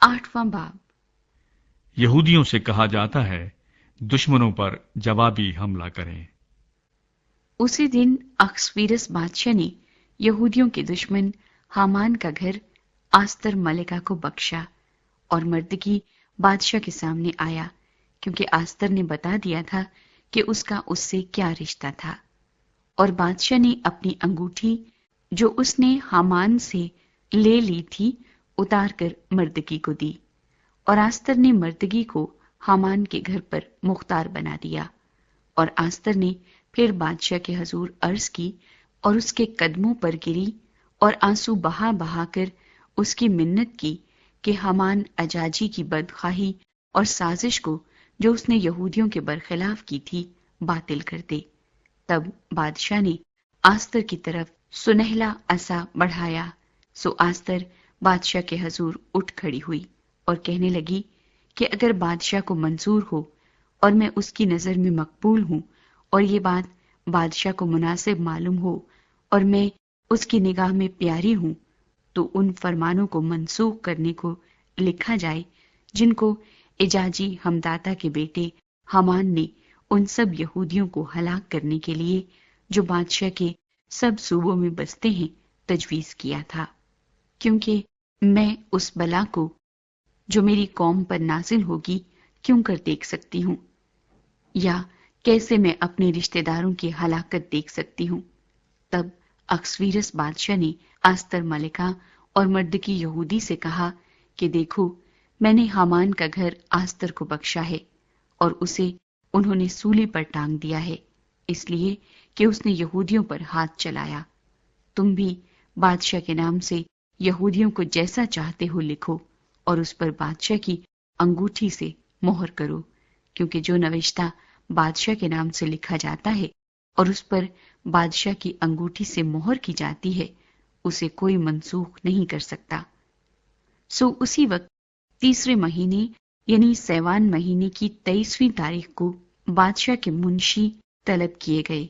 8واں باب۔ یہودیوں سے کہا جاتا ہے دشمنوں پر جوابی حملہ کریں۔ اسی دن اخسویرس بادشاہ نے یہودیوں کے دشمن حامان کا گھر آستر ملکہ کو بخشا، اور مردکی بادشاہ کے سامنے آیا، کیونکہ آستر نے بتا دیا تھا کہ اس کا اس سے کیا رشتہ تھا۔ اور بادشاہ نے اپنی انگوٹھی جو اس نے حامان سے لے لی تھی اتار کر مردکی کو دی، اور آستر نے مردکی کو حامان کے گھر پر مختار بنا دیا۔ اور آستر نے پھر بادشاہ کے حضور عرض کی اور اس کے قدموں پر گری اور آنسو بہا بہا کر اس کی منت کی کہ حامان اجاجی کی بدخواہی اور سازش کو جو اس نے یہودیوں کے برخلاف کی تھی باطل کر دے۔ تب بادشاہ نے آستر کی طرف سنہلا عصا بڑھایا، سو آستر بادشاہ کے حضور اٹھ کھڑی ہوئی اور کہنے لگی کہ اگر بادشاہ کو منظور ہو اور میں اس کی نظر میں مقبول ہوں، اور یہ بات بادشاہ کو مناسب معلوم ہو اور میں اس کی نگاہ میں پیاری ہوں، تو ان فرمانوں کو منسوخ کرنے کو لکھا جائے جن کو اجاجی حمداتا کے بیٹے حامان نے ان سب یہودیوں کو ہلاک کرنے کے لیے جو بادشاہ کے سب صوبوں میں بستے ہیں تجویز کیا تھا، کیونکہ میں اس بلا کو جو میری قوم پر نازل ہوگی کیوں کر دیکھ سکتی ہوں، یا کیسے میں اپنے رشتہ داروں کی ہلاکت دیکھ سکتی ہوں۔ تب اخسویرس بادشاہ نے آستر ملکہ اور مردکی یہودی سے کہا کہ دیکھو، میں نے حامان کا گھر آستر کو بخشا ہے، اور اسے انہوں نے سولی پر ٹانگ دیا ہے، اس لیے کہ اس نے یہودیوں پر ہاتھ چلایا۔ تم بھی بادشاہ کے نام سے یہودیوں کو جیسا چاہتے ہو لکھو، اور اس پر بادشاہ کی انگوٹھی سے مہر کرو، کیونکہ جو نوشتہ بادشاہ کے نام سے لکھا جاتا ہے اور اس پر بادشاہ کی انگوٹھی سے مہر کی جاتی ہے، اسے کوئی منسوخ نہیں کر سکتا۔ سو اسی وقت تیسرے مہینے یعنی سیوان مہینے کی 23ویں تاریخ کو بادشاہ کے منشی طلب کیے گئے،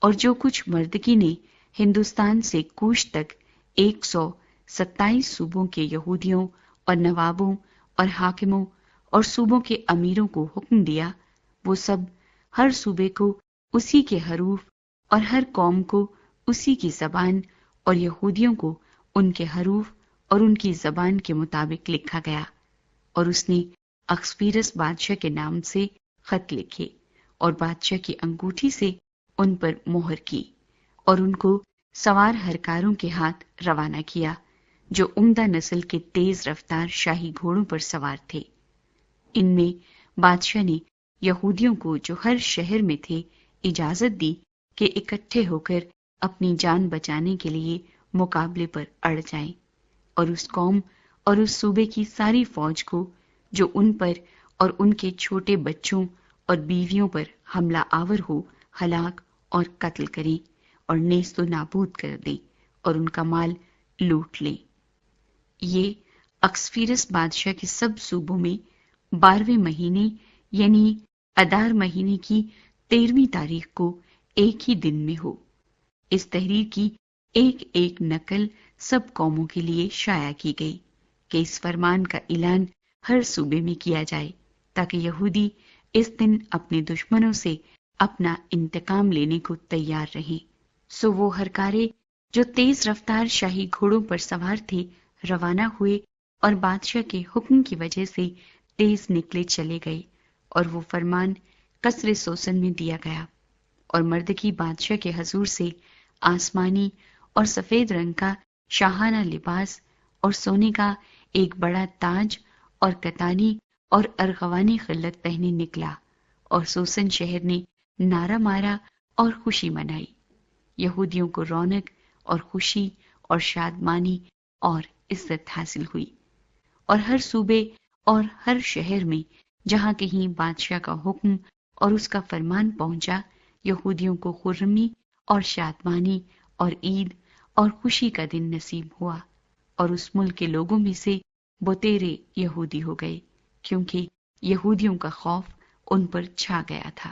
اور جو کچھ مردکی نے ہندوستان سے کوش تک 127 صوبوں کے یہودیوں اور نوابوں اور حاکموں اور صوبوں کے امیروں کو حکم دیا، وہ سب ہر صوبے کو اسی کے حروف اور ہر قوم کو اسی کی زبان اور یہودیوں کو ان کے حروف اور ان کی زبان کے مطابق لکھا گیا۔ اور اس نے اخسویرس بادشاہ کے نام سے خط لکھے اور بادشاہ کی انگوٹھی سے ان پر مہر کی، اور ان کو سوار ہرکاروں کے ہاتھ روانہ کیا جو عمدہ نسل کے تیز رفتار شاہی گھوڑوں پر سوار تھے۔ ان میں بادشاہ نے یہودیوں کو جو ہر شہر میں تھے اجازت دی کہ اکٹھے ہو کر اپنی جان بچانے کے لیے مقابلے پر اڑ جائیں، اور اس قوم اور اس صوبے کی ساری فوج کو جو ان پر اور ان کے چھوٹے بچوں اور بیویوں پر حملہ آور ہو ہلاک اور قتل کریں اور نیست و نابود کر دیں اور ان کا مال لوٹ لیں۔ یہ اخسویرس بادشاہ کے سب صوبوں میں 12ویں مہینے یعنی ادار مہینے کی 13ویں تاریخ کو ایک ہی دن میں ہو۔ اس تحریر کی ایک ایک نقل سب قوموں کے لیے شائع کی گئی کہ اس فرمان کا اعلان ہر صوبے میں کیا جائے، تاکہ یہودی اس دن اپنے دشمنوں سے اپنا انتقام لینے کو تیار رہیں۔ سو وہ ہرکارے جو تیز رفتار شاہی گھوڑوں پر سوار تھے روانہ ہوئے، اور بادشاہ کے حکم کی وجہ سے تیز نکلے چلے گئے، اور وہ فرمان قصر سوسن میں دیا گیا۔ اور مردکی بادشاہ کے حضور سے آسمانی اور سفید رنگ کا شاہانہ لباس اور سونے کا ایک بڑا تاج اور کتانی اور ارغوانی خلت پہنے نکلا، اور سوسن شہر نے نعرہ مارا اور خوشی منائی۔ یہودیوں کو رونق اور خوشی اور شادمانی اور عزت حاصل ہوئی، اور ہر صوبے اور ہر شہر میں جہاں کہیں بادشاہ کا حکم اور اس کا فرمان پہنچا، یہودیوں کو خرمی اور شادمانی اور عید اور خوشی کا دن نصیب ہوا، اور اس ملک کے لوگوں میں سے بتیرے یہودی ہو گئے، کیونکہ یہودیوں کا خوف ان پر چھا گیا تھا۔